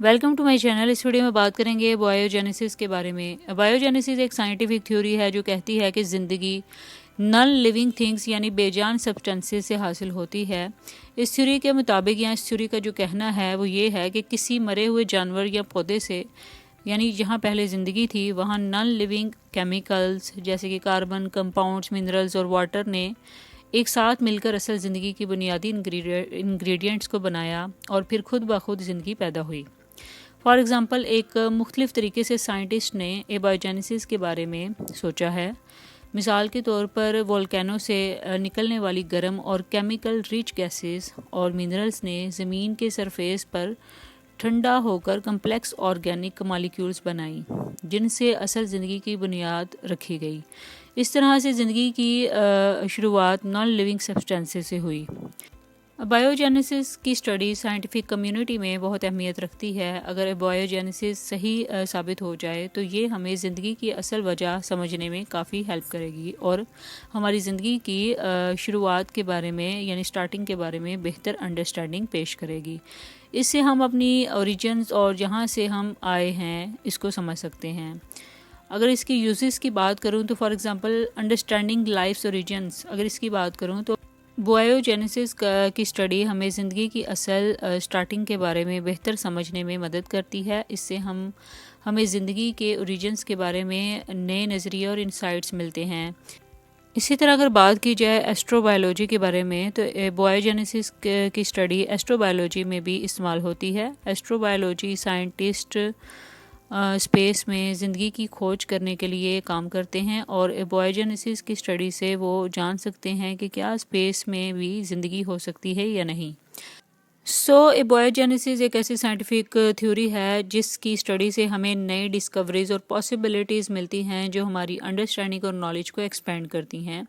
Welcome to my channel. इस video में बात करेंगे बायोजेनेसिस के बारे में। बायोजेनेसिस एक साइंटिफिक थ्योरी है जो कहती है कि ज़िंदगी नॉन लिविंग थिंग्स यानी बेजान सब्सटेंसेस से हासिल होती है। इस थ्योरी के मुताबिक या इस थ्योरी का जो कहना है वो ये है कि किसी मरे हुए जानवर या पौधे से यानी जहाँ पहले ज़िंदगी थी वहाँ नॉन लिविंग केमिकल्स जैसे कि कार्बन, कंपाउंड्स, मिनरल्स और वाटर ने एक साथ मिलकर असल ज़िंदगी की बुनियादी इंग्रेडिएंट्स को बनाया और फिर खुद ब खुद ज़िंदगी पैदा हुई। फॉर एग्ज़ाम्पल एक मुख्तलिफ़ तरीके से साइंटिस्ट ने एबायोजेनेसिस के बारे में सोचा है। मिसाल के तौर पर वोल्केनो से निकलने वाली गर्म और केमिकल रिच गैसेस और मिनरल्स ने ज़मीन के सरफेस पर ठंडा होकर कम्प्लेक्स ऑर्गेनिक मॉलिक्यूल्स बनाई जिनसे असल ज़िंदगी की बुनियाद रखी गई। इस तरह से ज़िंदगी की शुरुआत नॉन लिविंग सब्सटेंसेस से हुई। बायोजेनेसिस की स्टडी साइंटिफिक कम्युनिटी में बहुत अहमियत रखती है। अगर बायोजेनेसिस सही साबित हो जाए तो ये हमें ज़िंदगी की असल वजह समझने में काफ़ी हेल्प करेगी और हमारी ज़िंदगी की शुरुआत के बारे में यानी स्टार्टिंग के बारे में बेहतर अंडरस्टैंडिंग पेश करेगी। इससे हम अपनी ओरिजिन्स और जहाँ से हम आए हैं इसको समझ सकते हैं। अगर इसकी यूजेस की बात करूँ तो for example understanding life's origins, अगर इसकी बात करूँ तो बायोजेनेसिस की स्टडी हमें ज़िंदगी की असल स्टार्टिंग के बारे में बेहतर समझने में मदद करती है। इससे हमें ज़िंदगी के ओरिजिन्स के बारे में नए नज़रिए और इंसाइट्स मिलते हैं। इसी तरह अगर बात की जाए एस्ट्रोबायोलॉजी के बारे में तो बायोजेनेसिस की स्टडी एस्ट्रोबायोलॉजी में भी इस्तेमाल होती है। एस्ट्रोबायोलॉजी साइंटिस्ट स्पेस में ज़िंदगी की खोज करने के लिए काम करते हैं और बायोजेनेसिस की स्टडी से वो जान सकते हैं कि क्या स्पेस में भी ज़िंदगी हो सकती है या नहीं। बायोजेनेसिस एक ऐसी साइंटिफिक थ्योरी है जिसकी स्टडी से हमें नई डिस्कवरीज और पॉसिबिलिटीज़ मिलती हैं जो हमारी अंडरस्टैंडिंग और नॉलेज को एक्सपेंड करती हैं।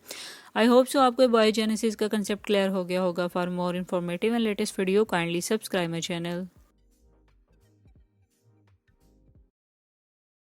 आई होप सो आपको बायोजेनेसिस का कंसेप्ट क्लियर हो गया होगा। For more informative and latest video kindly subscribe my channel.